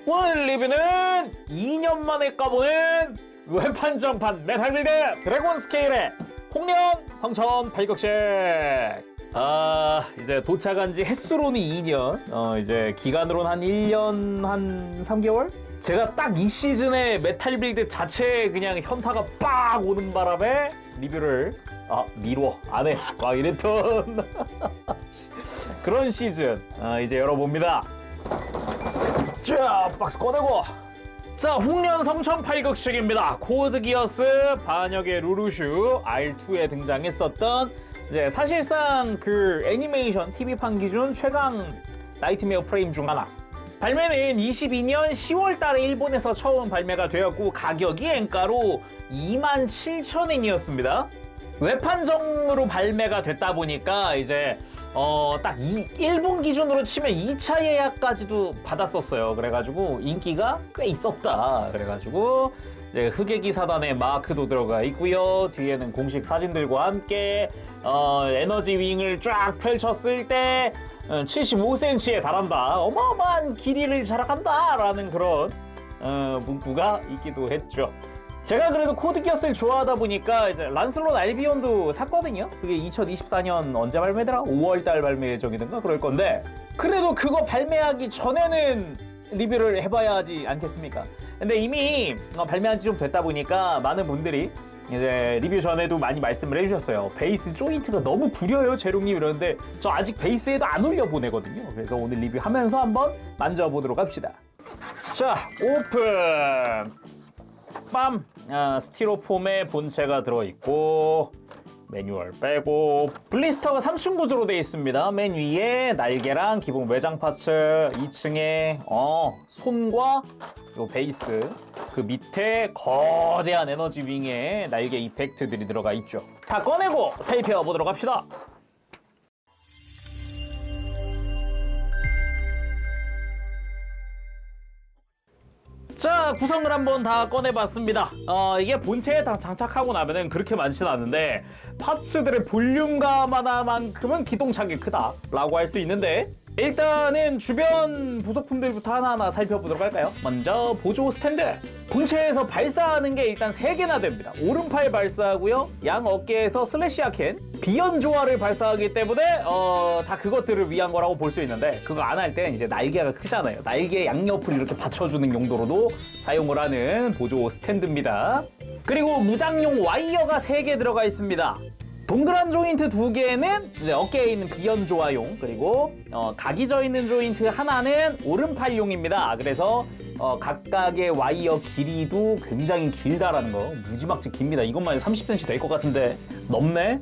오늘 리뷰는 2년 만에 까보는 외판정판 메탈빌드 드래곤 스케일의 홍련 성천 발격식. 이제 도착한 지 횟수로는 2년, 이제 기간으로는 한 1년 한 3개월? 제가 딱 이 시즌에 메탈 빌드 자체에 그냥 현타가 빡 오는 바람에 리뷰를 미뤄 안 해. 막 이랬던 그런 시즌 이제 열어봅니다. 자, 박스 꺼내고. 자, 홍련 성천 팔극식입니다. 코드 기어스 반역의 루루슈 R2에 등장했었던 이제 사실상 그 애니메이션 TV판 기준 최강 나이트메어 프레임 중 하나. 발매는 22년 10월 달에 일본에서 처음 발매가 되었고 가격이 엔가로 27,000엔이었습니다. 외판정으로 발매가 됐다 보니까 이제 딱 일본 기준으로 치면 2차 예약까지도 받았었어요. 그래가지고 인기가 꽤 있었다. 그래가지고 이제 흑예기 사단의 마크도 들어가 있고요. 뒤에는 공식 사진들과 함께 에너지 윙을 쫙 펼쳤을 때 75cm에 달한다. 어마어마한 길이를 자랑한다 라는 그런 문구가 있기도 했죠. 제가 그래도 코드 기어스를 좋아하다 보니까 이제 란슬롯 알비온도 샀거든요. 그게 2024년 언제 발매더라? 5월달 발매 예정이든가 그럴 건데, 그래도 그거 발매하기 전에는 리뷰를 해봐야 하지 않겠습니까? 근데 이미 발매한 지 좀 됐다 보니까 많은 분들이 이제 리뷰 전에도 많이 말씀을 해주셨어요. 베이스 조인트가 너무 구려요, 제롱님. 이러는데 저 아직 베이스에도 안 올려보내거든요. 그래서 오늘 리뷰하면서 한번 만져보도록 합시다. 자, 오픈! 빰! 스티로폼의 본체가 들어있고 매뉴얼 빼고 블리스터가 3층 구조로 되어 있습니다. 맨 위에 날개랑 기본 외장 파츠, 2층에 손과 요 베이스, 그 밑에 거대한 에너지 윙에 날개 이펙트들이 들어가 있죠. 다 꺼내고 살펴보도록 합시다. 자, 구성을 한번 다 꺼내봤습니다. 이게 본체에 다 장착하고 나면은 그렇게 많지는 않은데 파츠들의 볼륨감 하나만큼은 기똥차게 크다라고 할 수 있는데, 일단은 주변 부속품들부터 하나하나 살펴보도록 할까요? 먼저 보조 스탠드. 본체에서 발사하는 게 일단 3개나 됩니다. 오른팔 발사하고요, 양 어깨에서 슬래시 아켄, 비연 조화를 발사하기 때문에 다 그것들을 위한 거라고 볼 수 있는데, 그거 안 할 땐 이제 날개가 크잖아요. 날개 양옆을 이렇게 받쳐주는 용도로도 사용을 하는 보조 스탠드입니다. 그리고 무장용 와이어가 3개 들어가 있습니다. 동그란 조인트 2개는 이제 어깨에 있는 비연 조화용, 그리고 각이 져 있는 조인트 하나는 오른팔용입니다. 그래서 각각의 와이어 길이도 굉장히 길다라는 거. 무지막지 깁니다. 이것만 30cm 될 것 같은데 넘네?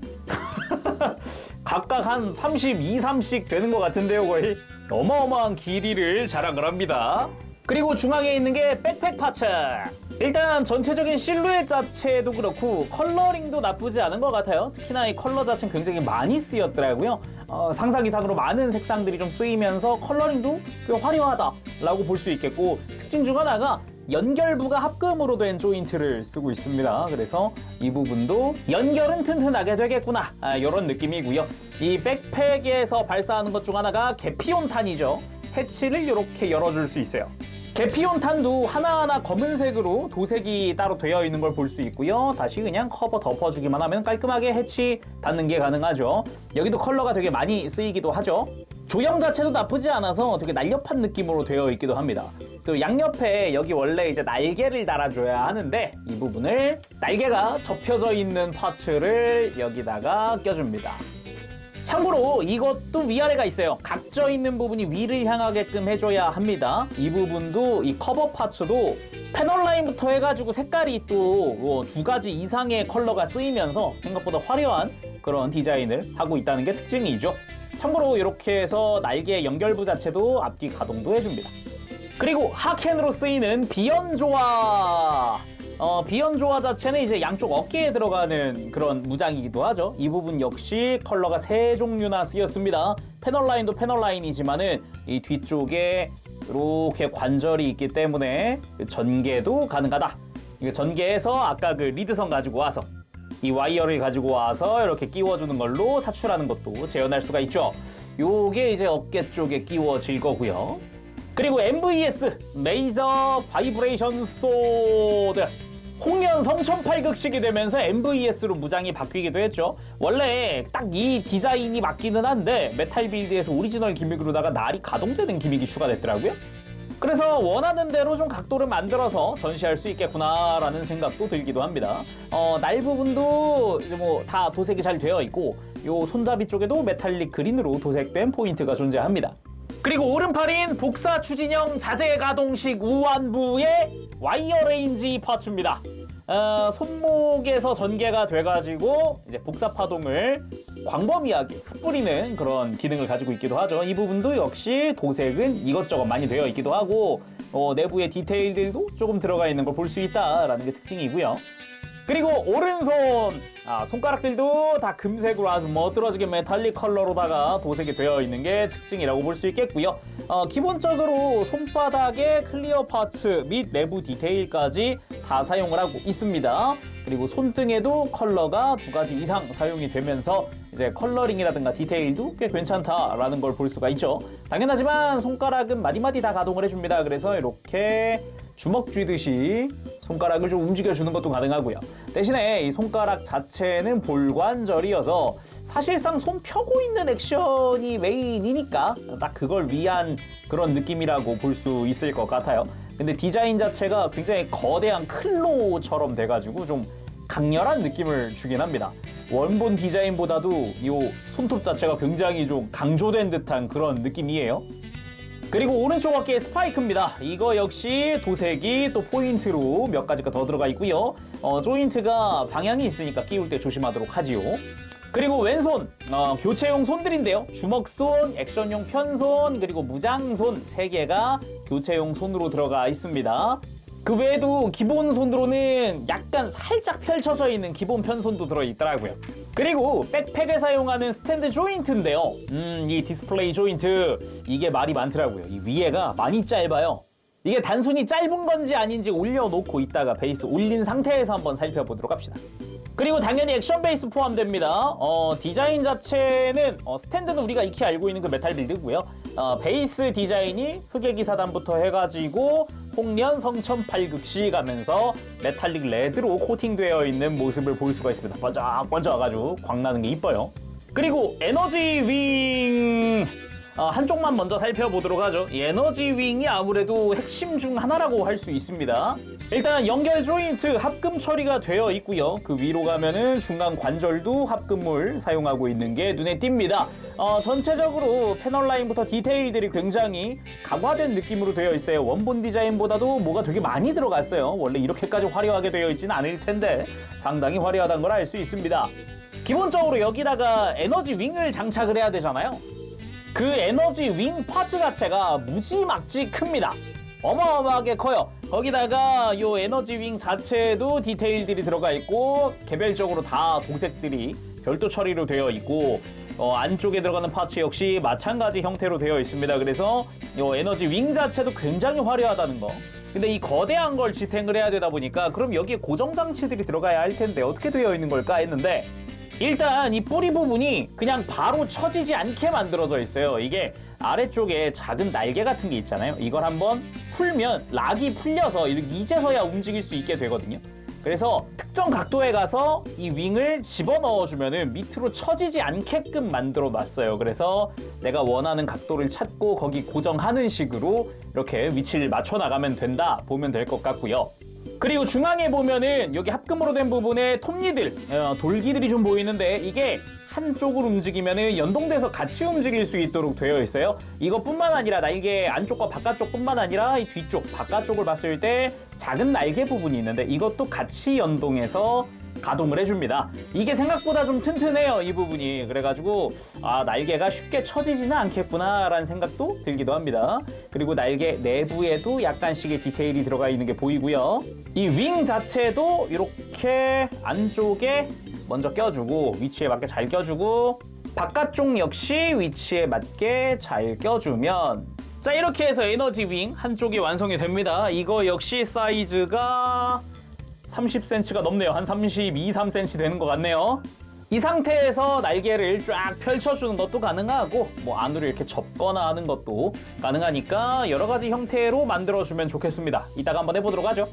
각각 한 32, 3씩 되는 것 같은데요. 거의 어마어마한 길이를 자랑을 합니다. 그리고 중앙에 있는 게 백팩 파츠. 일단 전체적인 실루엣 자체도 그렇고 컬러링도 나쁘지 않은 것 같아요. 특히나 이 컬러 자체는 굉장히 많이 쓰였더라고요. 상상 이상으로 많은 색상들이 좀 쓰이면서 컬러링도 꽤 화려하다라고 볼 수 있겠고, 특징 중 하나가 연결부가 합금으로 된 조인트를 쓰고 있습니다. 그래서 이 부분도 연결은 튼튼하게 되겠구나, 이런 느낌이고요. 이 백팩에서 발사하는 것 중 하나가 개피온탄이죠. 해치를 이렇게 열어줄 수 있어요. 개피온탄도 하나하나 검은색으로 도색이 따로 되어 있는 걸 볼 수 있고요. 다시 그냥 커버 덮어주기만 하면 깔끔하게 해치 닫는 게 가능하죠. 여기도 컬러가 되게 많이 쓰이기도 하죠. 조형 자체도 나쁘지 않아서 되게 날렵한 느낌으로 되어 있기도 합니다. 그 양옆에 여기 원래 이제 날개를 달아줘야 하는데, 이 부분을 날개가 접혀져 있는 파츠를 여기다가 껴줍니다. 참고로 이것도 위아래가 있어요. 각져 있는 부분이 위를 향하게끔 해줘야 합니다. 이 부분도, 이 커버 파츠도 패널 라인부터 해가지고 색깔이 또 2가지 이상의 컬러가 쓰이면서 생각보다 화려한 그런 디자인을 하고 있다는 게 특징이죠. 참고로 이렇게 해서 날개 연결부 자체도 앞뒤 가동도 해줍니다. 그리고 하켄으로 쓰이는 비연 조화. 비연 조화 자체는 이제 양쪽 어깨에 들어가는 그런 무장이기도 하죠. 이 부분 역시 컬러가 3종류나 쓰였습니다. 패널 라인도 패널 라인이지만은 이 뒤쪽에 이렇게 관절이 있기 때문에 전개도 가능하다. 전개해서 아까 그 리드선 가지고 와서 이 와이어를 가지고 와서 이렇게 끼워주는 걸로 사출하는 것도 재현할 수가 있죠. 요게 이제 어깨 쪽에 끼워질 거고요. 그리고 MVS 메이저 바이브레이션 소드 홍련 성천팔극식이 되면서 MVS로 무장이 바뀌기도 했죠. 원래 딱 이 디자인이 맞기는 한데 메탈 빌드에서 오리지널 기믹으로다가 날이 가동되는 기믹이 추가됐더라고요. 그래서 원하는 대로 좀 각도를 만들어서 전시할 수 있겠구나라는 생각도 들기도 합니다. 날 부분도 이제 뭐 다 도색이 잘 되어 있고 요 손잡이 쪽에도 메탈릭 그린으로 도색된 포인트가 존재합니다. 그리고 오른팔인 복사 추진형 자재 가동식 우완부의 와이어 레인지 파츠입니다. 손목에서 전개가 돼가지고 이제 복사 파동을 광범위하게 흩뿌리는 그런 기능을 가지고 있기도 하죠. 이 부분도 역시 도색은 이것저것 많이 되어 있기도 하고 내부의 디테일들도 조금 들어가 있는 걸 볼 수 있다라는 게 특징이고요. 그리고 오른손 손가락들도 다 금색으로 아주 멋들어지게 메탈릭 컬러로다가 도색이 되어 있는 게 특징이라고 볼 수 있겠고요. 기본적으로 손바닥의 클리어 파츠 및 내부 디테일까지 다 사용을 하고 있습니다. 그리고 손등에도 컬러가 2가지 이상 사용이 되면서 이제 컬러링이라든가 디테일도 꽤 괜찮다라는 걸 볼 수가 있죠. 당연하지만 손가락은 마디마디 다 가동을 해줍니다. 그래서 이렇게 주먹 쥐듯이 손가락을 좀 움직여주는 것도 가능하고요. 대신에 이 손가락 자체는 볼관절이어서 사실상 손 펴고 있는 액션이 메인이니까 딱 그걸 위한 그런 느낌이라고 볼 수 있을 것 같아요. 근데 디자인 자체가 굉장히 거대한 클로처럼 돼가지고 좀 강렬한 느낌을 주긴 합니다. 원본 디자인보다도 이 손톱 자체가 굉장히 좀 강조된 듯한 그런 느낌이에요. 그리고 오른쪽 어깨에 스파이크입니다. 이거 역시 도색이 또 포인트로 몇 가지가 더 들어가 있고요. 조인트가 방향이 있으니까 끼울 때 조심하도록 하지요. 그리고 왼손 교체용 손들인데요. 주먹손, 액션용 편손, 그리고 무장손 3개가 교체용 손으로 들어가 있습니다. 그 외에도 기본 손으로는 약간 살짝 펼쳐져 있는 기본 편손도 들어있더라고요. 그리고 백팩에 사용하는 스탠드 조인트인데요. 이 디스플레이 조인트 이게 말이 많더라고요. 이 위에가 많이 짧아요. 이게 단순히 짧은 건지 아닌지 올려놓고 있다가 베이스 올린 상태에서 한번 살펴보도록 합시다. 그리고 당연히 액션 베이스 포함됩니다. 디자인 자체는 스탠드는 우리가 익히 알고 있는 그 메탈 빌드고요. 베이스 디자인이 흑액기사단부터 해가지고 홍련 성천팔극시 가면서 메탈릭 레드로 코팅되어 있는 모습을 볼 수가 있습니다. 번쩍번쩍 아주 광나는 게 이뻐요. 그리고 에너지 윙 한쪽만 먼저 살펴보도록 하죠. 이 에너지 윙이 아무래도 핵심 중 하나라고 할 수 있습니다. 일단 연결 조인트 합금 처리가 되어 있고요. 그 위로 가면은 중간 관절도 합금을 사용하고 있는 게 눈에 띕니다. 전체적으로 패널 라인부터 디테일들이 굉장히 강화된 느낌으로 되어 있어요. 원본 디자인보다도 뭐가 되게 많이 들어갔어요. 원래 이렇게까지 화려하게 되어 있지는 않을 텐데 상당히 화려하다는 걸 알 수 있습니다. 기본적으로 여기다가 에너지 윙을 장착을 해야 되잖아요. 그 에너지 윙 파츠 자체가 무지막지 큽니다. 어마어마하게 커요. 거기다가 요 에너지 윙 자체에도 디테일들이 들어가 있고 개별적으로 다 도색들이 별도 처리로 되어 있고 안쪽에 들어가는 파츠 역시 마찬가지 형태로 되어 있습니다. 그래서 요 에너지 윙 자체도 굉장히 화려하다는 거. 근데 이 거대한 걸 지탱을 해야 되다 보니까 그럼 여기에 고정 장치들이 들어가야 할 텐데 어떻게 되어 있는 걸까 했는데 일단 이 뿌리 부분이 그냥 바로 쳐지지 않게 만들어져 있어요. 이게 아래쪽에 작은 날개 같은 게 있잖아요. 이걸 한번 풀면 락이 풀려서 이제서야 움직일 수 있게 되거든요. 그래서 특정 각도에 가서 이 윙을 집어넣어주면은 밑으로 쳐지지 않게끔 만들어 놨어요. 그래서 내가 원하는 각도를 찾고 거기 고정하는 식으로 이렇게 위치를 맞춰 나가면 된다 보면 될 것 같고요. 그리고 중앙에 보면은 여기 합금으로 된 부분에 톱니들, 돌기들이 좀 보이는데 이게 한쪽으로 움직이면은 연동돼서 같이 움직일 수 있도록 되어 있어요. 이것뿐만 아니라 날개 안쪽과 바깥쪽뿐만 아니라 이 뒤쪽, 바깥쪽을 봤을 때 작은 날개 부분이 있는데 이것도 같이 연동해서 가동을 해줍니다. 이게 생각보다 좀 튼튼해요, 이 부분이. 그래가지고 날개가 쉽게 처지지는 않겠구나 라는 생각도 들기도 합니다. 그리고 날개 내부에도 약간씩의 디테일이 들어가 있는 게 보이고요. 이 윙 자체도 이렇게 안쪽에 먼저 껴주고 위치에 맞게 잘 껴주고 바깥쪽 역시 위치에 맞게 잘 껴주면 자, 이렇게 해서 에너지 윙 한쪽이 완성이 됩니다. 이거 역시 사이즈가 30cm가 넘네요. 한 32, 3cm 되는 것 같네요. 이 상태에서 날개를 쫙 펼쳐주는 것도 가능하고 뭐 안으로 이렇게 접거나 하는 것도 가능하니까 여러 가지 형태로 만들어주면 좋겠습니다. 이따가 한번 해보도록 하죠.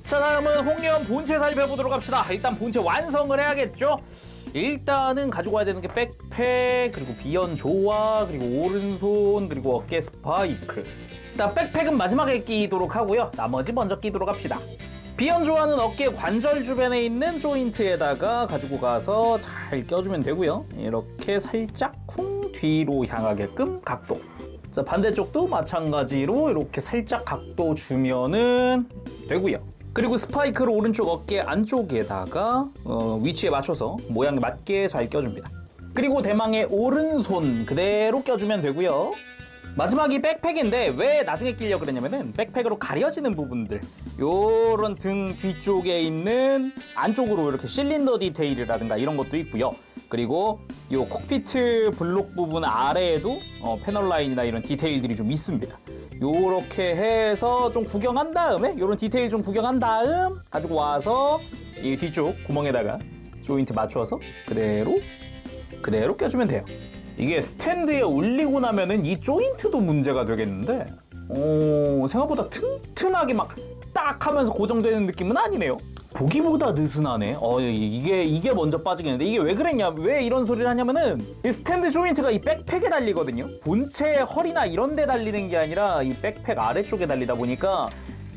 자, 다음은 홍련 본체 살펴보도록 합시다. 일단 본체 완성을 해야겠죠. 일단은 가지고 와야 되는 게 백팩, 그리고 비연조화, 그리고 오른손, 그리고 어깨 스파이크. 일단 백팩은 마지막에 끼도록 하고요. 나머지 먼저 끼도록 합시다. 비연조화는 어깨 관절 주변에 있는 조인트에다가 가지고 가서 잘 껴주면 되고요. 이렇게 살짝 쿵 뒤로 향하게끔 각도. 자, 반대쪽도 마찬가지로 이렇게 살짝 각도 주면은 되고요. 그리고 스파이크를 오른쪽 어깨 안쪽에다가 위치에 맞춰서 모양에 맞게 잘 껴줍니다. 그리고 대망의 오른손 그대로 껴주면 되고요. 마지막이 백팩인데 왜 나중에 끼려고 그랬냐면은 백팩으로 가려지는 부분들, 요런 등 뒤쪽에 있는 안쪽으로 이렇게 실린더 디테일이라든가 이런 것도 있고요. 그리고 요 콕피트 블록 부분 아래에도 패널 라인이나 이런 디테일들이 좀 있습니다. 요렇게 해서 좀 구경한 다음에 요런 디테일 좀 구경한 다음 가지고 와서 이 뒤쪽 구멍에다가 조인트 맞춰서 그대로 껴주면 돼요. 이게 스탠드에 올리고 나면은 이 조인트도 문제가 되겠는데 생각보다 튼튼하게 막 딱 하면서 고정되는 느낌은 아니네요. 보기보다 느슨하네. 이게 먼저 빠지겠는데 이게 왜 그랬냐, 왜 이런 소리를 하냐면은 이 스탠드 조인트가 이 백팩에 달리거든요. 본체 허리나 이런 데 달리는 게 아니라 이 백팩 아래쪽에 달리다 보니까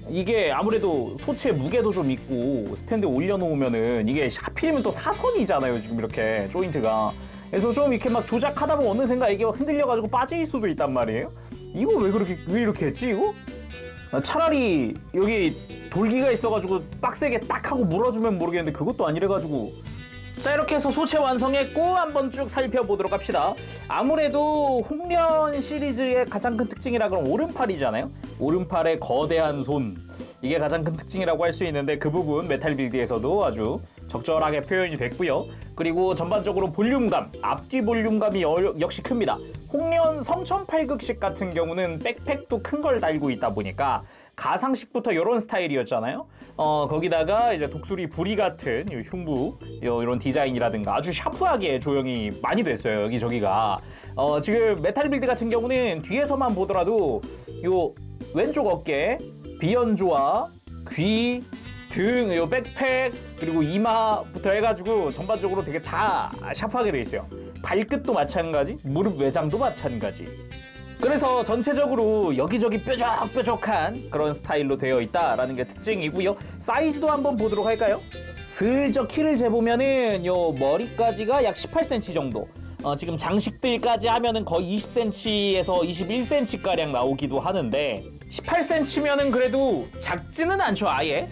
이게 아무래도 소체 무게도 좀 있고 스탠드에 올려놓으면은 이게 하필이면 또 사선이잖아요, 지금 이렇게 조인트가. 그래서 좀 이렇게 막 조작하다 보면 어느샌가 이게 흔들려가지고 빠질 수도 있단 말이에요. 이거 왜 이렇게 했지 이거? 차라리 여기 돌기가 있어가지고 빡세게 딱 하고 물어주면 모르겠는데 그것도 아니래가지고. 자, 이렇게 해서 소체 완성했고 한번 쭉 살펴보도록 합시다. 아무래도 홍련 시리즈의 가장 큰 특징이라 그러면 오른팔이잖아요. 오른팔의 거대한 손, 이게 가장 큰 특징이라고 할 수 있는데 그 부분 메탈 빌드에서도 아주 적절하게 표현이 됐고요. 그리고 전반적으로 볼륨감, 앞뒤 볼륨감이 역시 큽니다. 홍련 성천팔극식 같은 경우는 백팩도 큰 걸 달고 있다 보니까 가상식부터 이런 스타일이었잖아요. 거기다가 이제 독수리 부리 같은 흉부 이런 디자인이라든가 아주 샤프하게 조형이 많이 됐어요, 여기저기가. 지금 메탈 빌드 같은 경우는 뒤에서만 보더라도 요 왼쪽 어깨, 비연조화, 귀, 등, 요 백팩, 그리고 이마부터 해가지고 전반적으로 되게 다 샤프하게 돼 있어요. 발끝도 마찬가지, 무릎 외장도 마찬가지. 그래서 전체적으로 여기저기 뾰족뾰족한 그런 스타일로 되어 있다라는 게 특징이고요. 사이즈도 한번 보도록 할까요? 슬쩍 키를 재보면은 요 머리까지가 약 18cm 정도. 지금 장식들까지 하면은 거의 20cm에서 21cm가량 나오기도 하는데 18cm면은 그래도 작지는 않죠, 아예.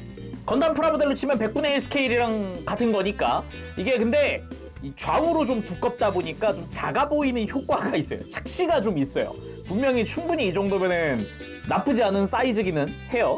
건담 프라모델로 치면 100분의 1 스케일이랑 같은 거니까. 이게 근데 이 좌우로 좀 두껍다 보니까 좀 작아 보이는 효과가 있어요. 착시가 좀 있어요. 분명히 충분히 이 정도면은 나쁘지 않은 사이즈기는 해요.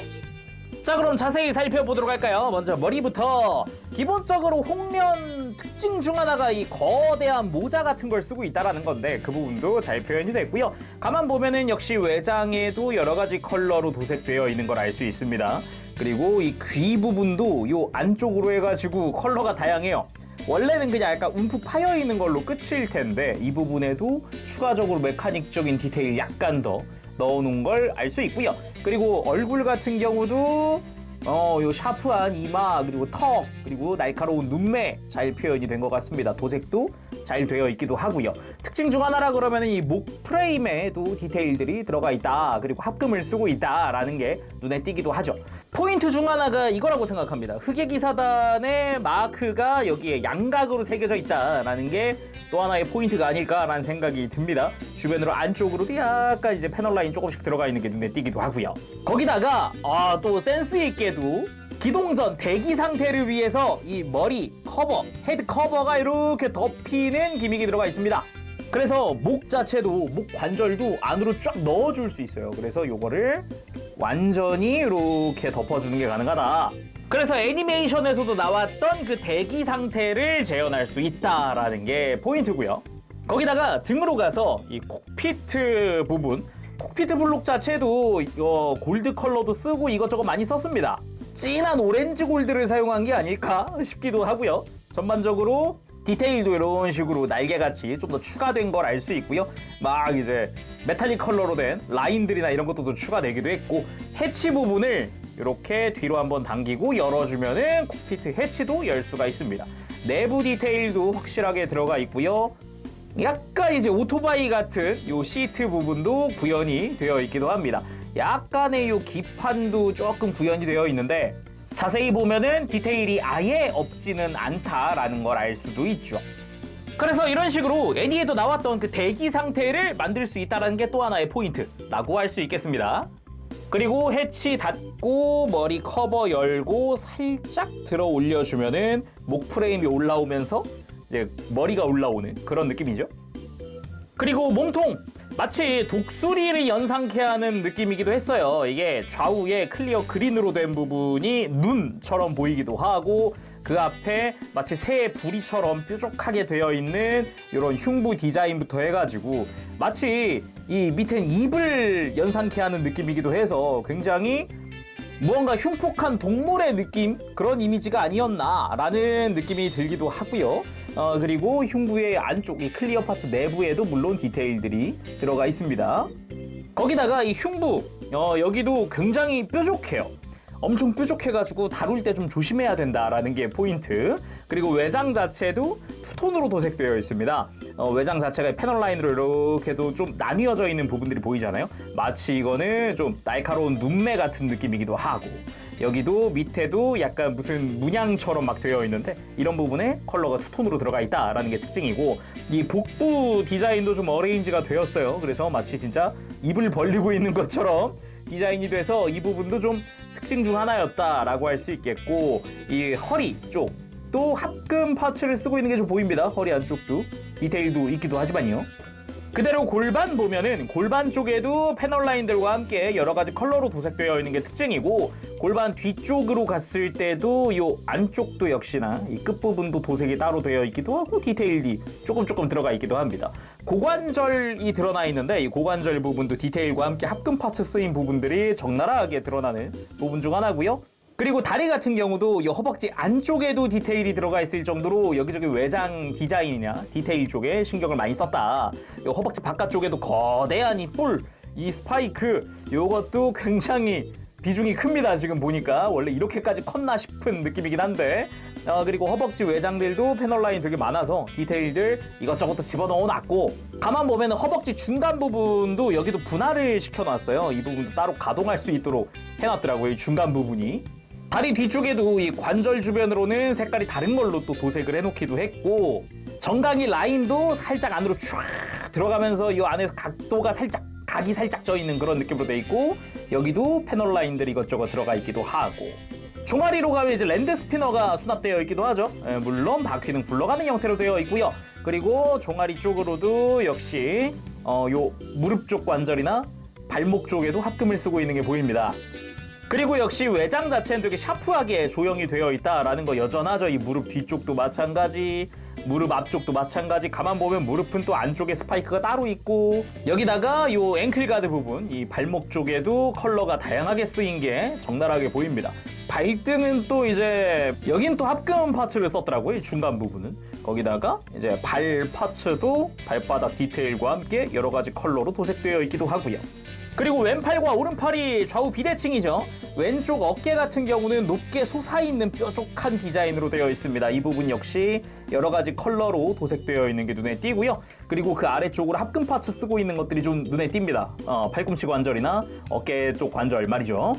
자, 그럼 자세히 살펴보도록 할까요? 먼저 머리부터. 기본적으로 홍련 특징 중 하나가 이 거대한 모자 같은 걸 쓰고 있다라는 건데 그 부분도 잘 표현이 됐고요. 가만 보면은 역시 외장에도 여러 가지 컬러로 도색되어 있는 걸 알 수 있습니다. 그리고 이 귀 부분도 요 안쪽으로 해가지고 컬러가 다양해요. 원래는 그냥 약간 움푹 파여 있는 걸로 끝일 텐데 이 부분에도 추가적으로 메카닉적인 디테일 약간 더 넣어놓은 걸 알 수 있고요. 그리고 얼굴 같은 경우도 요 샤프한 이마, 그리고 턱, 그리고 날카로운 눈매 잘 표현이 된 것 같습니다. 도색도 잘 되어 있기도 하고요. 특징 중 하나라 그러면 이 목 프레임에도 디테일들이 들어가 있다, 그리고 합금을 쓰고 있다라는 게 눈에 띄기도 하죠. 포인트 중 하나가 이거라고 생각합니다. 흑예기사단의 마크가 여기에 양각으로 새겨져 있다라는 게 또 하나의 포인트가 아닐까라는 생각이 듭니다. 주변으로 안쪽으로도 약간 이제 패널 라인 조금씩 들어가 있는 게 눈에 띄기도 하고요. 거기다가 또 센스 있게도 기동 전 대기 상태를 위해서 이 머리 커버, 헤드 커버가 이렇게 덮이는 기믹이 들어가 있습니다. 그래서 목 자체도, 목 관절도 안으로 쫙 넣어줄 수 있어요. 그래서 요거를 완전히 이렇게 덮어주는 게 가능하다. 그래서 애니메이션에서도 나왔던 그 대기 상태를 재현할 수 있다라는 게 포인트고요. 거기다가 등으로 가서 이 콕피트 부분, 콕피트 블록 자체도 이거 골드 컬러도 쓰고 이것저것 많이 썼습니다. 진한 오렌지 골드를 사용한 게 아닐까 싶기도 하고요. 전반적으로 디테일도 이런 식으로 날개같이 좀 더 추가된 걸 알 수 있고요. 막 이제 메탈릭 컬러로 된 라인들이나 이런 것도 추가되기도 했고, 해치 부분을 이렇게 뒤로 한번 당기고 열어주면은 콕피트 해치도 열 수가 있습니다. 내부 디테일도 확실하게 들어가 있고요. 약간 이제 오토바이 같은 요 시트 부분도 구현이 되어 있기도 합니다. 약간의 요 기판도 조금 구현이 되어 있는데 자세히 보면은 디테일이 아예 없지는 않다라는 걸 알 수도 있죠. 그래서 이런 식으로 애니에도 나왔던 그 대기 상태를 만들 수 있다는 게 또 하나의 포인트라고 할 수 있겠습니다. 그리고 해치 닫고 머리 커버 열고 살짝 들어 올려주면은 목 프레임이 올라오면서 이제 머리가 올라오는 그런 느낌이죠. 그리고 몸통! 마치 독수리를 연상케 하는 느낌이기도 했어요. 이게 좌우에 클리어 그린으로 된 부분이 눈처럼 보이기도 하고, 그 앞에 마치 새의 부리처럼 뾰족하게 되어 있는 이런 흉부 디자인부터 해가지고 마치 이 밑엔 입을 연상케 하는 느낌이기도 해서 굉장히 무언가 흉폭한 동물의 느낌, 그런 이미지가 아니었나라는 느낌이 들기도 하고요. 그리고 흉부의 안쪽 이 클리어 파츠 내부에도 물론 디테일들이 들어가 있습니다. 거기다가 이 흉부 여기도 굉장히 뾰족해요. 엄청 뾰족해가지고 다룰 때 좀 조심해야 된다라는 게 포인트. 그리고 외장 자체도 투톤으로 도색되어 있습니다. 외장 자체가 패널 라인으로 이렇게도 좀 나뉘어져 있는 부분들이 보이잖아요. 마치 이거는 좀 날카로운 눈매 같은 느낌이기도 하고, 여기도 밑에도 약간 무슨 문양처럼 막 되어 있는데 이런 부분에 컬러가 투톤으로 들어가 있다라는 게 특징이고, 이 복부 디자인도 좀 어레인지가 되었어요. 그래서 마치 진짜 입을 벌리고 있는 것처럼 디자인이 돼서 이 부분도 좀 특징 중 하나였다라고 할 수 있겠고, 이 허리 쪽도 합금 파츠를 쓰고 있는 게 좀 보입니다. 허리 안쪽도 디테일도 있기도 하지만요. 그대로 골반 보면은 골반 쪽에도 패널 라인들과 함께 여러 가지 컬러로 도색되어 있는 게 특징이고, 골반 뒤쪽으로 갔을 때도 이 안쪽도 역시나 이 끝부분도 도색이 따로 되어 있기도 하고 디테일이 조금 들어가 있기도 합니다. 고관절이 드러나 있는데 이 고관절 부분도 디테일과 함께 합금 파츠 쓰인 부분들이 적나라하게 드러나는 부분 중 하나고요. 그리고 다리 같은 경우도 이 허벅지 안쪽에도 디테일이 들어가 있을 정도로 여기저기 외장 디자인이나 디테일 쪽에 신경을 많이 썼다. 이 허벅지 바깥쪽에도 거대한 이 스파이크, 이것도 굉장히 비중이 큽니다. 지금 보니까 원래 이렇게까지 컸나 싶은 느낌이긴 한데, 그리고 허벅지 외장들도 패널 라인 되게 많아서 디테일들 이것저것 집어넣어 놨고, 가만 보면 허벅지 중간 부분도 여기도 분할을 시켜놨어요. 이 부분도 따로 가동할 수 있도록 해놨더라고요. 이 중간 부분이. 다리 뒤쪽에도 이 관절 주변으로는 색깔이 다른 걸로 또 도색을 해놓기도 했고, 정강이 라인도 살짝 안으로 쫙 들어가면서 이 안에서 각이 살짝 져 있는 그런 느낌으로 돼 있고, 여기도 패널 라인들이 이것저것 들어가 있기도 하고, 종아리로 가면 이제 랜드 스피너가 수납되어 있기도 하죠. 물론 바퀴는 굴러가는 형태로 되어 있고요. 그리고 종아리 쪽으로도 역시 요 무릎 쪽 관절이나 발목 쪽에도 합금을 쓰고 있는 게 보입니다. 그리고 역시 외장 자체는 되게 샤프하게 조형이 되어 있다라는 거 여전하죠. 이 무릎 뒤쪽도 마찬가지, 무릎 앞쪽도 마찬가지. 가만 보면 무릎은 또 안쪽에 스파이크가 따로 있고, 여기다가 요 앵클 가드 부분, 이 발목 쪽에도 컬러가 다양하게 쓰인 게 적나라하게 보입니다. 발등은 또 이제 여긴 또 합금 파츠를 썼더라고요. 이 중간 부분은. 거기다가 이제 발 파츠도 발바닥 디테일과 함께 여러 가지 컬러로 도색되어 있기도 하고요. 그리고 왼팔과 오른팔이 좌우 비대칭이죠. 왼쪽 어깨 같은 경우는 높게 솟아있는 뾰족한 디자인으로 되어 있습니다. 이 부분 역시 여러 가지 컬러로 도색되어 있는 게 눈에 띄고요. 그리고 그 아래쪽으로 합금 파츠 쓰고 있는 것들이 좀 눈에 띕니다. 팔꿈치 관절이나 어깨 쪽 관절 말이죠.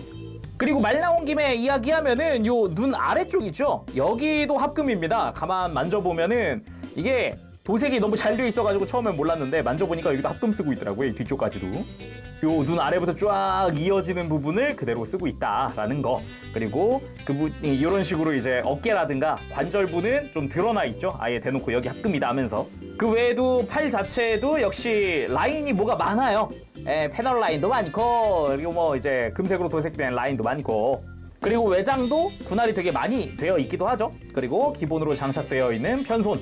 그리고 말 나온 김에 이야기하면은 요 눈 아래쪽 있죠? 여기도 합금입니다. 가만 만져보면은 이게 도색이 너무 잘 되어 있어가지고 처음엔 몰랐는데 만져보니까 여기도 합금 쓰고 있더라고요. 이 뒤쪽까지도. 요 눈 아래부터 쫙 이어지는 부분을 그대로 쓰고 있다라는 거. 그리고 이런 식으로 이제 어깨라든가 관절부는 좀 드러나 있죠. 아예 대놓고 여기 합금이다 하면서. 그 외에도 팔 자체에도 역시 라인이 뭐가 많아요. 패널 라인도 많고, 그리고 뭐 이제 금색으로 도색된 라인도 많고, 그리고 외장도 분할이 되게 많이 되어 있기도 하죠. 그리고 기본으로 장착되어 있는 편손,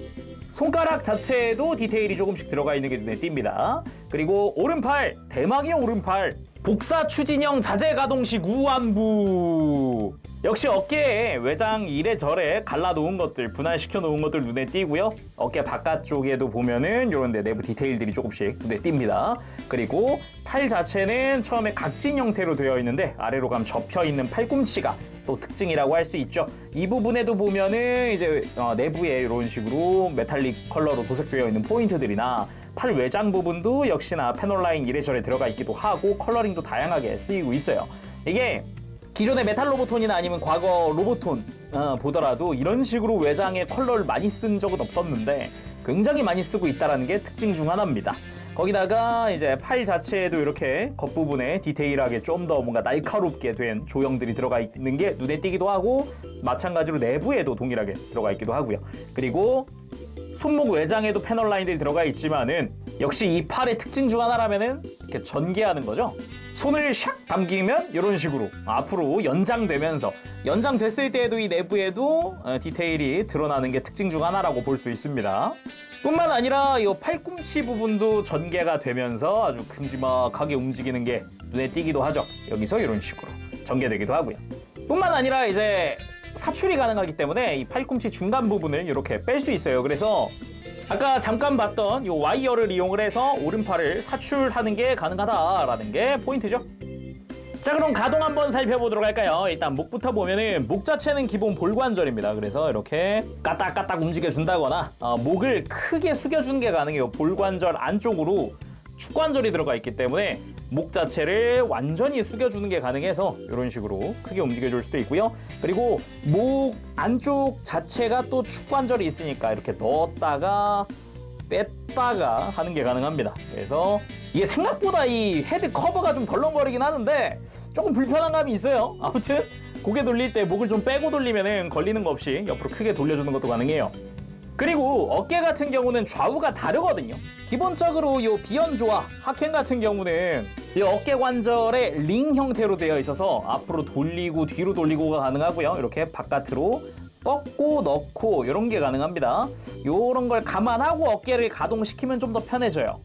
손가락 자체에도 디테일이 조금씩 들어가 있는 게 눈에 띕니다. 그리고 오른팔, 대망의 오른팔. 복사 추진형 자재 가동식 우완부. 역시 어깨에 외장 이래저래 갈라놓은 것들, 분할시켜 놓은 것들 눈에 띄고요. 어깨 바깥쪽에도 보면은 이런 데 내부 디테일들이 조금씩 눈에 띕니다. 그리고 팔 자체는 처음에 각진 형태로 되어 있는데 아래로 가면 접혀 있는 팔꿈치가 또 특징이라고 할 수 있죠. 이 부분에도 보면은 이제 내부에 이런 식으로 메탈릭 컬러로 도색되어 있는 포인트들이나 팔 외장 부분도 역시나 패널라인 이래저래 들어가 있기도 하고 컬러링도 다양하게 쓰이고 있어요. 이게 기존의 메탈 로보톤이나 아니면 과거 로보톤 보더라도 이런 식으로 외장에 컬러를 많이 쓴 적은 없었는데 굉장히 많이 쓰고 있다는 게 특징 중 하나입니다. 거기다가 이제 팔 자체에도 이렇게 겉부분에 디테일하게 좀 더 뭔가 날카롭게 된 조형들이 들어가 있는 게 눈에 띄기도 하고 마찬가지로 내부에도 동일하게 들어가 있기도 하고요. 그리고 손목 외장에도 패널 라인들이 들어가 있지만은 역시 이 팔의 특징 중 하나라면은 이렇게 전개하는 거죠. 손을 샥 감기면 이런 식으로 앞으로 연장되면서 연장됐을 때에도 이 내부에도 디테일이 드러나는 게 특징 중 하나라고 볼 수 있습니다. 뿐만 아니라 이 팔꿈치 부분도 전개가 되면서 아주 큼지막하게 움직이는 게 눈에 띄기도 하죠. 여기서 이런 식으로 전개되기도 하고요. 뿐만 아니라 이제 사출이 가능하기 때문에 이 팔꿈치 중간 부분을 이렇게 뺄 수 있어요. 그래서 아까 잠깐 봤던 이 와이어를 이용을 해서 오른팔을 사출하는 게 가능하다라는 게 포인트죠. 자, 그럼 가동 한번 살펴보도록 할까요? 일단 목부터 보면은 목 자체는 기본 볼관절입니다. 그래서 이렇게 까딱까딱 움직여준다거나 목을 크게 숙여주는 게 가능해요. 볼관절 안쪽으로 축관절이 들어가 있기 때문에 목 자체를 완전히 숙여주는 게 가능해서 이런 식으로 크게 움직여줄 수도 있고요. 그리고 목 안쪽 자체가 또 축관절이 있으니까 이렇게 넣었다가 뺐다가 하는 게 가능합니다. 그래서 이게 생각보다 이 헤드 커버가 좀 덜렁거리긴 하는데 조금 불편한 감이 있어요. 아무튼 고개 돌릴 때 목을 좀 빼고 돌리면은 걸리는 거 없이 옆으로 크게 돌려주는 것도 가능해요. 그리고 어깨 같은 경우는 좌우가 다르거든요. 기본적으로 이 비연조와 하켄 같은 경우는 이 어깨 관절에 링 형태로 되어 있어서 앞으로 돌리고 뒤로 돌리고가 가능하고요. 이렇게 바깥으로 꺾고 넣고 이런 게 가능합니다. 이런 걸 감안하고 어깨를 가동시키면 좀 더 편해져요.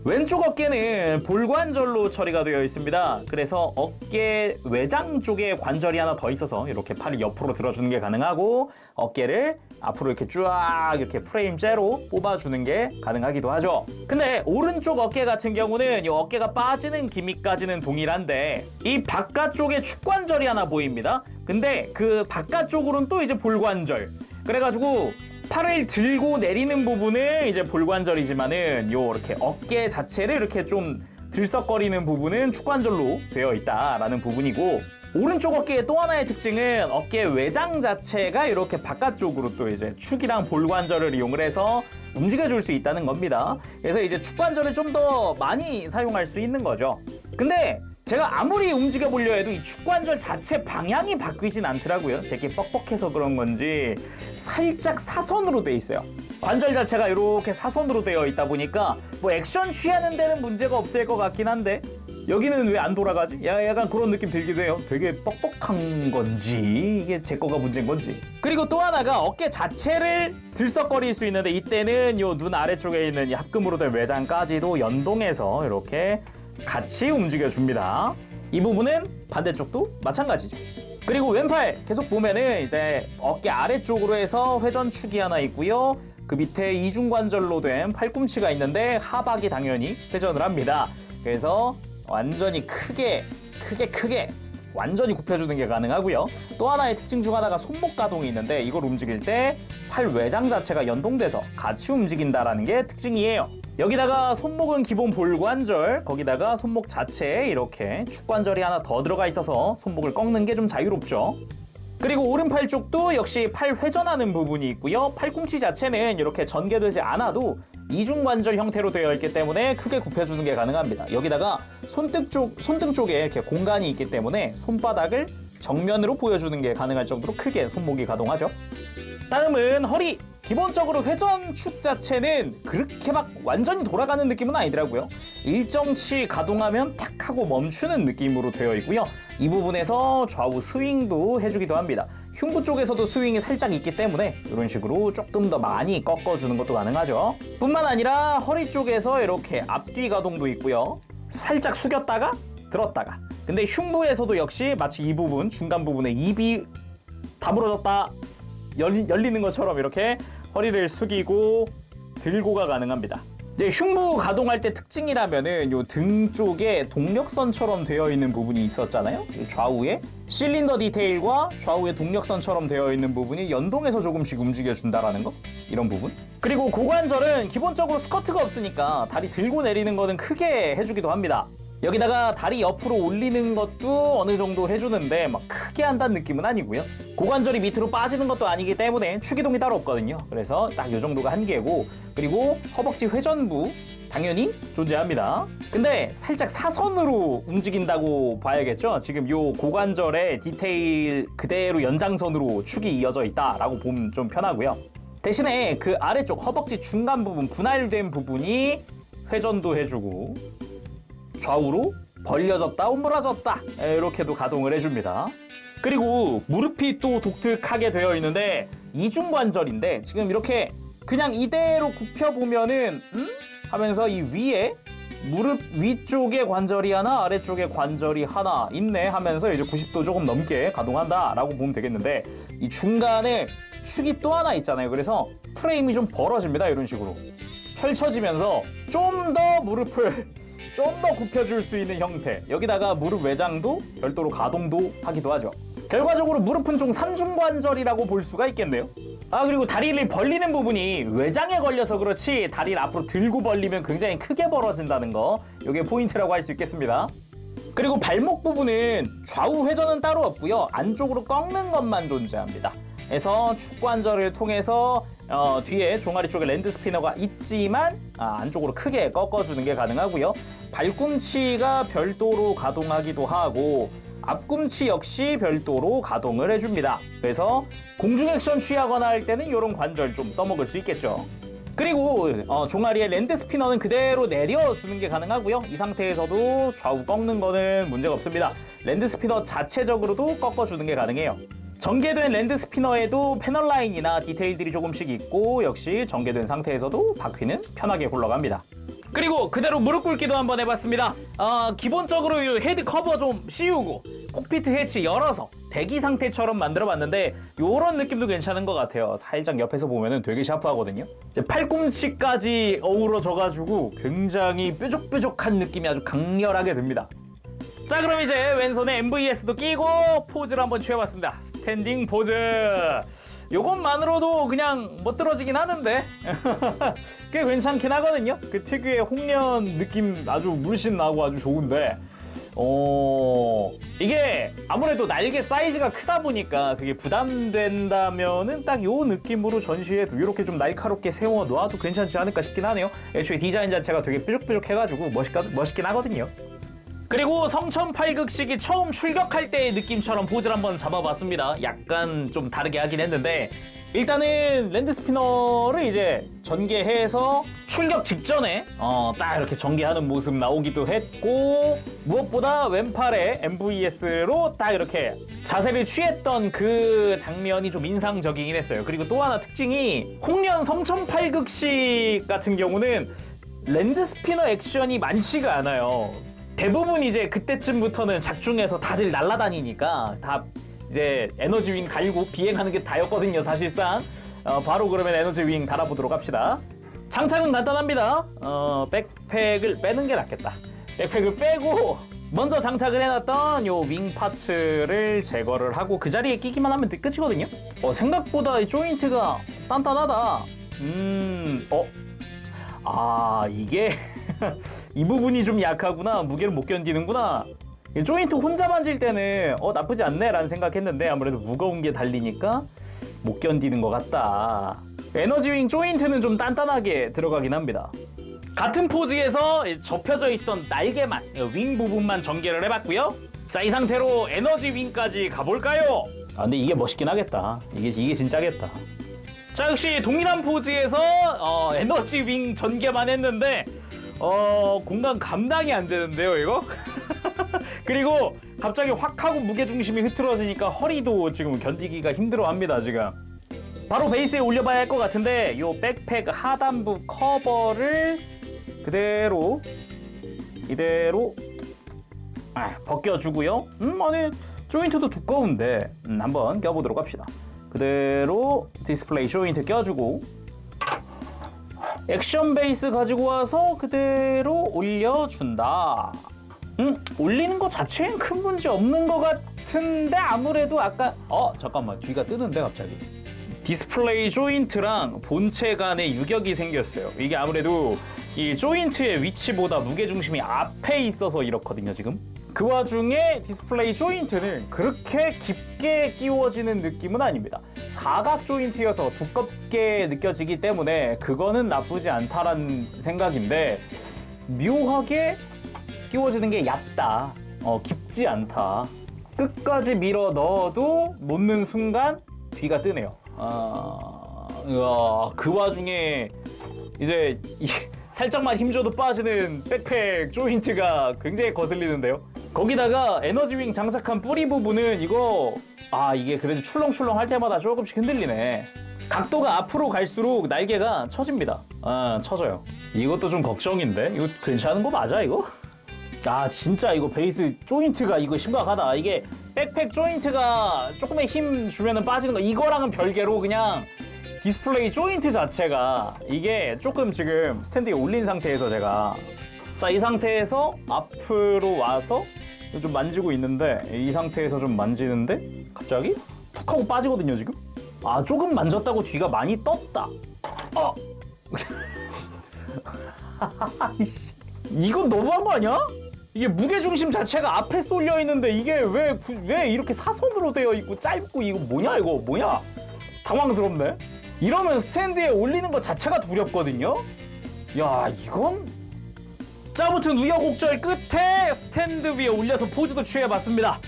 왼쪽 어깨는 볼관절로 처리가 되어 있습니다. 그래서 어깨 외장 쪽에 관절이 하나 더 있어서 이렇게 팔을 옆으로 들어주는 게 가능하고 어깨를 앞으로 이렇게 쫙 이렇게 프레임째로 뽑아주는 게 가능하기도 하죠. 근데 오른쪽 어깨 같은 경우는 이 어깨가 빠지는 기미까지는 동일한데 이 바깥쪽에 축관절이 하나 보입니다. 근데 그 바깥쪽으로는 또 이제 볼관절. 그래가지고 팔을 들고 내리는 부분은 이제 볼관절이지만은 이렇게 어깨 자체를 이렇게 좀 들썩거리는 부분은 축관절로 되어 있다라는 부분이고, 오른쪽 어깨의 또 하나의 특징은 어깨 외장 자체가 이렇게 바깥쪽으로 또 이제 축이랑 볼관절을 이용을 해서 움직여줄 수 있다는 겁니다. 그래서 이제 축관절을 좀 더 많이 사용할 수 있는 거죠. 근데 제가 아무리 움직여 보려 해도 이 축관절 자체 방향이 바뀌진 않더라고요. 제게 뻑뻑해서 그런 건지 살짝 사선으로 돼 있어요. 관절 자체가 이렇게 사선으로 되어 있다 보니까 뭐 액션 취하는 데는 문제가 없을 것 같긴 한데 여기는 왜 안 돌아가지? 약간 그런 느낌 들기도 해요. 되게 뻑뻑한 건지 이게 제 거가 문제인 건지. 그리고 또 하나가 어깨 자체를 들썩거릴 수 있는데 이때는 요 눈 아래쪽에 있는 이 합금으로 된 외장까지도 연동해서 이렇게 같이 움직여줍니다. 이 부분은 반대쪽도 마찬가지죠. 그리고 왼팔 계속 보면은 이제 어깨 아래쪽으로 해서 회전축이 하나 있고요. 그 밑에 이중관절로 된 팔꿈치가 있는데 하박이 당연히 회전을 합니다. 그래서 완전히 크게 완전히 굽혀주는 게 가능하고요. 또 하나의 특징 중 하나가 손목 가동이 있는데 이걸 움직일 때 팔 외장 자체가 연동돼서 같이 움직인다라는 게 특징이에요. 여기다가 손목은 기본 볼관절, 거기다가 손목 자체에 이렇게 축관절이 하나 더 들어가 있어서 손목을 꺾는 게 좀 자유롭죠. 그리고 오른팔 쪽도 역시 팔 회전하는 부분이 있고요. 팔꿈치 자체는 이렇게 전개되지 않아도 이중관절 형태로 되어 있기 때문에 크게 굽혀주는 게 가능합니다. 여기다가 손등 쪽에 이렇게 공간이 있기 때문에 손바닥을 정면으로 보여주는 게 가능할 정도로 크게 손목이 가동하죠. 다음은 허리. 기본적으로 회전축 자체는 그렇게 막 완전히 돌아가는 느낌은 아니더라고요. 일정치 가동하면 탁 하고 멈추는 느낌으로 되어 있고요. 이 부분에서 좌우 스윙도 해주기도 합니다. 흉부 쪽에서도 스윙이 살짝 있기 때문에 이런 식으로 조금 더 많이 꺾어주는 것도 가능하죠. 뿐만 아니라 허리 쪽에서 이렇게 앞뒤 가동도 있고요. 살짝 숙였다가 들었다가 근데 흉부에서도 역시 마치 이 부분 중간 부분에 입이 다물어졌다 열리는 것처럼 이렇게 허리를 숙이고 들고가 가능합니다. 이제 흉부 가동할 때 특징이라면은 요 등 쪽에 동력선처럼 되어 있는 부분이 있었잖아요. 좌우에 실린더 디테일과 좌우에 동력선처럼 되어 있는 부분이 연동해서 조금씩 움직여준다라는 거, 이런 부분. 그리고 고관절은 기본적으로 스커트가 없으니까 다리 들고 내리는 거는 크게 해주기도 합니다. 여기다가 다리 옆으로 올리는 것도 어느 정도 해주는데 막 크게 한다는 느낌은 아니고요. 고관절이 밑으로 빠지는 것도 아니기 때문에 추기동이 따로 없거든요. 그래서 딱 이 정도가 한계고, 그리고 허벅지 회전부 당연히 존재합니다. 근데 살짝 사선으로 움직인다고 봐야겠죠. 지금 요 고관절의 디테일 그대로 연장선으로 축이 이어져 있다라고 보면 좀 편하고요. 대신에 그 아래쪽 허벅지 중간 부분, 분할된 부분이 회전도 해주고 좌우로 벌려졌다 오므라졌다 이렇게도 가동을 해줍니다. 그리고 무릎이 또 독특하게 되어 있는데 이중관절인데 지금 이렇게 그냥 이대로 굽혀보면은 하면서 이 위에 무릎 위쪽에 관절이 하나 아래쪽에 관절이 하나 있네 하면서 이제 90도 조금 넘게 가동한다 라고 보면 되겠는데, 이 중간에 축이 또 하나 있잖아요. 그래서 프레임이 좀 벌어집니다. 이런 식으로 펼쳐지면서 좀 더 무릎을 좀 더 굽혀줄 수 있는 형태, 여기다가 무릎 외장도 별도로 가동도 하기도 하죠. 결과적으로 무릎은 총 3중관절이라고 볼 수가 있겠네요. 그리고 다리를 벌리는 부분이 외장에 걸려서 그렇지 다리를 앞으로 들고 벌리면 굉장히 크게 벌어진다는 거, 이게 포인트라고 할 수 있겠습니다. 그리고 발목 부분은 좌우 회전은 따로 없고요. 안쪽으로 꺾는 것만 존재합니다. 그래서 축관절을 통해서 뒤에 종아리 쪽에 랜드 스피너가 있지만 안쪽으로 크게 꺾어주는 게 가능하고요. 발꿈치가 별도로 가동하기도 하고 앞꿈치 역시 별도로 가동을 해줍니다. 그래서 공중 액션 취하거나 할 때는 이런 관절 좀 써먹을 수 있겠죠. 그리고 종아리에 랜드 스피너는 그대로 내려주는 게 가능하고요. 이 상태에서도 좌우 꺾는 거는 문제가 없습니다. 랜드 스피너 자체적으로도 꺾어주는 게 가능해요. 전개된 랜드 스피너에도 패널 라인이나 디테일들이 조금씩 있고 역시 전개된 상태에서도 바퀴는 편하게 굴러갑니다. 그리고 그대로 무릎 꿇기도 한번 해봤습니다. 기본적으로 이 헤드 커버 좀 씌우고 콕피트 해치 열어서 대기 상태처럼 만들어봤는데 이런 느낌도 괜찮은 것 같아요. 살짝 옆에서 보면은 되게 샤프하거든요. 이제 팔꿈치까지 어우러져가지고 굉장히 뾰족뾰족한 느낌이 아주 강렬하게 듭니다. 자, 그럼 이제 왼손에 MVS도 끼고 포즈를 한번 취해봤습니다. 스탠딩 포즈. 요것만으로도 그냥 멋들어지긴 하는데 꽤 괜찮긴 하거든요. 그 특유의 홍련 느낌 아주 물씬 나고 아주 좋은데 이게 아무래도 날개 사이즈가 크다 보니까 그게 부담된다면은 딱 요 느낌으로 전시해도 이렇게 좀 날카롭게 세워 놔도 괜찮지 않을까 싶긴 하네요. 애초에 디자인 자체가 되게 뾰족뾰족해가지고 멋있긴 하거든요. 그리고 성천팔극식이 처음 출격할 때의 느낌처럼 포즈를 한번 잡아봤습니다. 약간 좀 다르게 하긴 했는데 일단은 랜드 스피너를 이제 전개해서 출격 직전에 딱 이렇게 전개하는 모습 나오기도 했고, 무엇보다 왼팔에 MVS로 딱 이렇게 자세를 취했던 그 장면이 좀 인상적이긴 했어요. 그리고 또 하나 특징이 홍련 성천팔극식 같은 경우는 랜드 스피너 액션이 많지가 않아요. 대부분 이제 그때쯤부터는 작중에서 다들 날아다니니까 다 이제 에너지 윙 달고 비행하는 게 다였거든요, 사실상. 바로 그러면 에너지 윙 달아보도록 합시다. 장착은 간단합니다. 백팩을 빼는 게 낫겠다. 백팩을 빼고 먼저 장착을 해놨던 요 윙 파츠를 제거를 하고 그 자리에 끼기만 하면 끝이거든요. 생각보다 이 조인트가 단단하다. 이게 이 부분이 좀 약하구나. 무게를 못 견디는구나. 조인트 혼자 만질 때는 나쁘지 않네 라는 생각했는데 아무래도 무거운 게 달리니까 못 견디는 것 같다. 에너지윙 조인트는 좀 단단하게 들어가긴 합니다. 같은 포즈에서 접혀져 있던 날개만, 윙 부분만 전개를 해봤고요. 자, 이 상태로 에너지윙까지 가볼까요? 근데 이게 멋있긴 하겠다. 이게 진짜겠다. 자, 역시 동일한 포즈에서 에너지윙 전개만 했는데 공간 감당이 안 되는데요, 이거? 그리고 갑자기 확 하고 무게중심이 흐트러지니까 허리도 지금 견디기가 힘들어합니다, 지금. 바로 베이스에 올려봐야 할 것 같은데 이 백팩 하단부 커버를 이대로 벗겨주고요. 안에 조인트도 두꺼운데 한번 껴보도록 합시다. 그대로 디스플레이 조인트 껴주고 액션 베이스 가지고 와서 그대로 올려준다. 올리는 거 자체엔 큰 문제 없는 것 같은데 아무래도 아까 잠깐만 뒤가 뜨는데 갑자기 디스플레이 조인트랑 본체 간에 유격이 생겼어요. 이게 아무래도 이 조인트의 위치보다 무게중심이 앞에 있어서 이렇거든요 지금. 그 와중에 디스플레이 조인트는 그렇게 깊게 끼워지는 느낌은 아닙니다. 사각 조인트여서 두껍게 느껴지기 때문에 그거는 나쁘지 않다라는 생각인데 묘하게 끼워지는 게 얕다. 깊지 않다. 끝까지 밀어 넣어도 놓는 순간 뒤가 뜨네요. 그 와중에 이제 살짝만 힘줘도 빠지는 백팩 조인트가 굉장히 거슬리는데요. 거기다가 에너지윙 장착한 뿌리 부분은 이게 그래도 출렁출렁 할 때마다 조금씩 흔들리네. 각도가 앞으로 갈수록 날개가 처집니다. 처져요. 이것도 좀 걱정인데? 이거 괜찮은 거 맞아 이거? 진짜 이거 베이스 조인트가 이거 심각하다. 이게 백팩 조인트가 조금의 힘 주면은 빠지는 거 이거랑은 별개로 그냥 디스플레이 조인트 자체가 이게 조금 지금 스탠드에 올린 상태에서 제가 이 상태에서 앞으로 와서 좀 만지고 있는데 이 상태에서 좀 만지는데 갑자기 툭 하고 빠지거든요 지금. 조금 만졌다고 뒤가 많이 떴다. 이건 너무한 거 아니야? 이게 무게중심 자체가 앞에 쏠려 있는데 이게 왜 이렇게 사선으로 되어 있고 짧고 이거 뭐냐? 당황스럽네. 이러면 스탠드에 올리는 것 자체가 두렵거든요. 야 이건 아무튼 우여곡절 끝에 스탠드 위에 올려서 포즈도 취해봤습니다.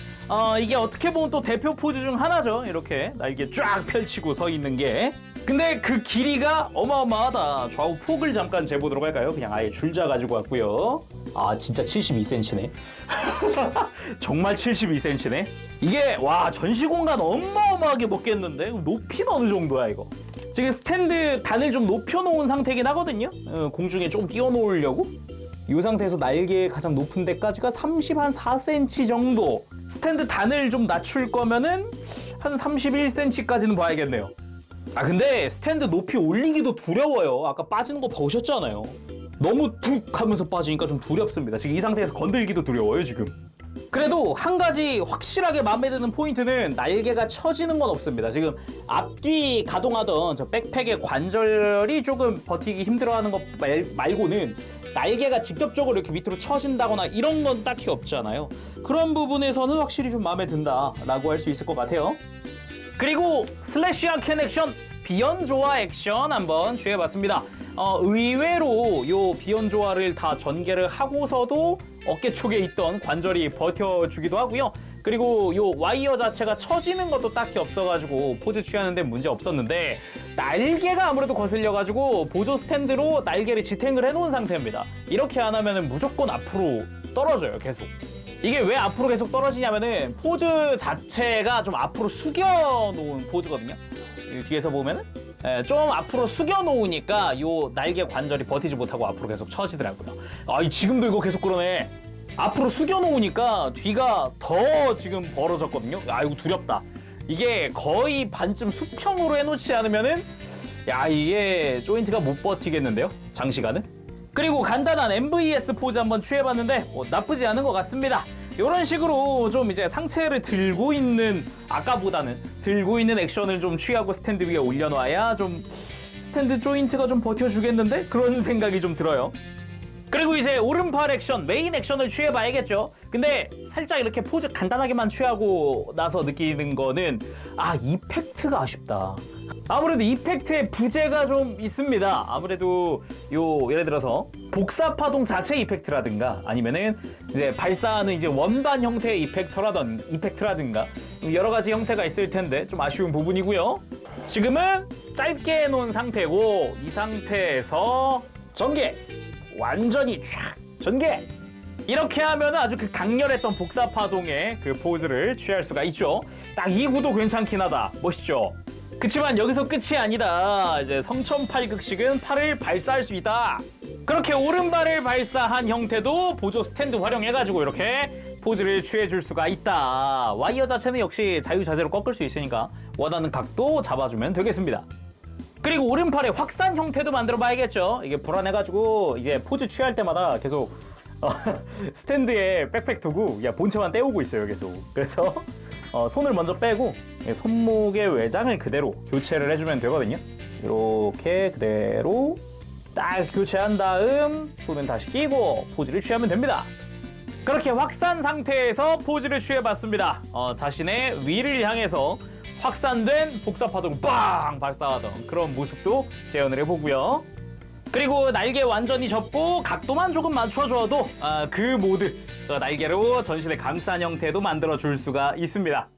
이게 어떻게 보면 또 대표 포즈 중 하나죠. 이렇게 날개 쫙 펼치고 서 있는 게. 근데 그 길이가 어마어마하다. 좌우 폭을 잠깐 재보도록 할까요? 그냥 아예 줄자 가지고 왔고요. 진짜 72cm네. 정말 72cm네. 이게 전시 공간 어마어마하게 먹겠는데? 높이는 어느 정도야 이거? 지금 스탠드 단을 좀 높여놓은 상태긴 하거든요. 공중에 좀 띄워놓으려고. 이 상태에서 날개의 가장 높은 데까지가 34cm 정도. 스탠드 단을 좀 낮출 거면은 한 31cm까지는 봐야겠네요. 근데 스탠드 높이 올리기도 두려워요. 아까 빠지는 거 보셨잖아요. 너무 툭 하면서 빠지니까 좀 두렵습니다. 지금 이 상태에서 건들기도 두려워요 지금. 그래도 한 가지 확실하게 마음에 드는 포인트는 날개가 처지는 건 없습니다. 지금 앞뒤 가동하던 저 백팩의 관절이 조금 버티기 힘들어하는 것 말고는 날개가 직접적으로 이렇게 밑으로 처진다거나 이런 건 딱히 없잖아요. 그런 부분에서는 확실히 좀 마음에 든다라고 할 수 있을 것 같아요. 그리고 슬래시한 캔 액션 비연조화 액션 한번 취해봤습니다. 의외로 요 비연조화를 다 전개를 하고서도 어깨 쪽에 있던 관절이 버텨주기도 하고요. 그리고 요 와이어 자체가 처지는 것도 딱히 없어가지고 포즈 취하는 데 문제 없었는데 날개가 아무래도 거슬려가지고 보조 스탠드로 날개를 지탱을 해놓은 상태입니다. 이렇게 안 하면은 무조건 앞으로 떨어져요 계속. 이게 왜 앞으로 계속 떨어지냐면은 포즈 자체가 좀 앞으로 숙여놓은 포즈거든요. 뒤에서 보면은 좀 앞으로 숙여놓으니까 요 날개 관절이 버티지 못하고 앞으로 계속 처지더라고요. 지금도 이거 계속 그러네. 앞으로 숙여놓으니까 뒤가 더 지금 벌어졌거든요. 이거 두렵다. 이게 거의 반쯤 수평으로 해놓지 않으면은 이게 조인트가 못 버티겠는데요 장시간은. 그리고 간단한 MVS 포즈 한번 취해봤는데 나쁘지 않은 것 같습니다. 이런 식으로 좀 이제 상체를 들고 있는 아까보다는 들고 있는 액션을 좀 취하고 스탠드 위에 올려놔야 좀 스탠드 조인트가 좀 버텨주겠는데 그런 생각이 좀 들어요. 그리고 이제 오른팔 액션, 메인 액션을 취해봐야겠죠. 근데 살짝 이렇게 포즈 간단하게만 취하고 나서 느끼는 거는 이펙트가 아쉽다. 아무래도 이펙트에 부재가 좀 있습니다. 아무래도 예를 들어서 복사 파동 자체 이펙트라든가 아니면은 이제 발사하는 이제 원반 형태의 이펙트라든가 여러 가지 형태가 있을 텐데 좀 아쉬운 부분이고요. 지금은 짧게 해놓은 상태고 이 상태에서 전개! 완전히 촥! 전개! 이렇게 하면 아주 그 강렬했던 복사 파동의 그 포즈를 취할 수가 있죠. 딱 이 구도 괜찮긴 하다. 멋있죠? 그치만 여기서 끝이 아니다. 이제 성천팔극식은 팔을 발사할 수 있다. 그렇게 오른발을 발사한 형태도 보조 스탠드 활용해가지고 이렇게 포즈를 취해줄 수가 있다. 와이어 자체는 역시 자유자재로 꺾을 수 있으니까 원하는 각도 잡아주면 되겠습니다. 그리고 오른팔에 확산 형태도 만들어 봐야겠죠. 이게 불안해가지고 이제 포즈 취할 때마다 계속 스탠드에 백팩 두고 본체만 떼우고 있어요, 계속. 그래서 손을 먼저 빼고 손목의 외장을 그대로 교체를 해주면 되거든요. 이렇게 그대로 딱 교체한 다음 손은 다시 끼고 포즈를 취하면 됩니다. 그렇게 확산 상태에서 포즈를 취해봤습니다. 자신의 위를 향해서 확산된 복사파동 빵 발사하던 그런 모습도 재현을 해보고요. 그리고 날개 완전히 접고 각도만 조금 맞춰줘도 그 모드 날개로 전신의 감싼 형태도 만들어줄 수가 있습니다.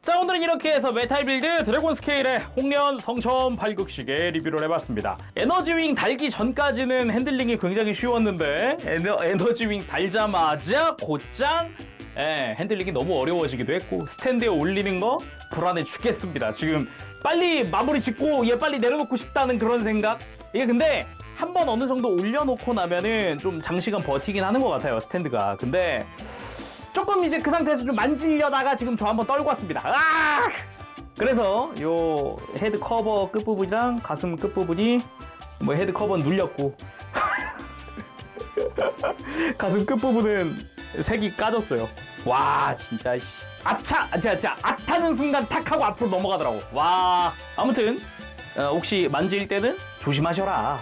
자, 오늘은 이렇게 해서 메탈 빌드 드래곤 스케일의 홍련 성처음 발극식의 리뷰를 해봤습니다. 에너지윙 달기 전까지는 핸들링이 굉장히 쉬웠는데 에너지윙 달자마자 곧장 핸들링이 너무 어려워지기도 했고 스탠드에 올리는 거 불안해 죽겠습니다. 지금 빨리 마무리 짓고 얘 빨리 내려놓고 싶다는 그런 생각. 이게 근데 한번 어느 정도 올려놓고 나면은 좀 장시간 버티긴 하는 것 같아요, 스탠드가. 근데 조금 이제 그 상태에서 좀 만지려다가 지금 저 한번 떨고 왔습니다. 그래서 요 헤드 커버 끝부분이랑 가슴 끝부분이 뭐 헤드 커버는 눌렸고 가슴 끝부분은 색이 까졌어요. 와, 진짜 아차! 아타는 순간 탁 하고 앞으로 넘어가더라고. 와, 아무튼 혹시 만질 때는 조심하셔라.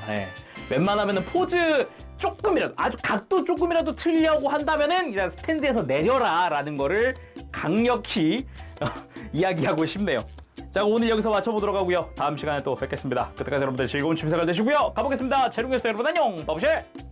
웬만하면은 포즈 조금이라도, 아주 각도 조금이라도 틀려고 한다면은 일단 스탠드에서 내려라 라는 거를 강력히 이야기하고 싶네요. 자, 오늘 여기서 마쳐보도록 하고요. 다음 시간에 또 뵙겠습니다. 그때까지 여러분들 즐거운 취미생활 되시고요. 가보겠습니다. 재롱이었어요. 여러분 안녕. 바보쉐.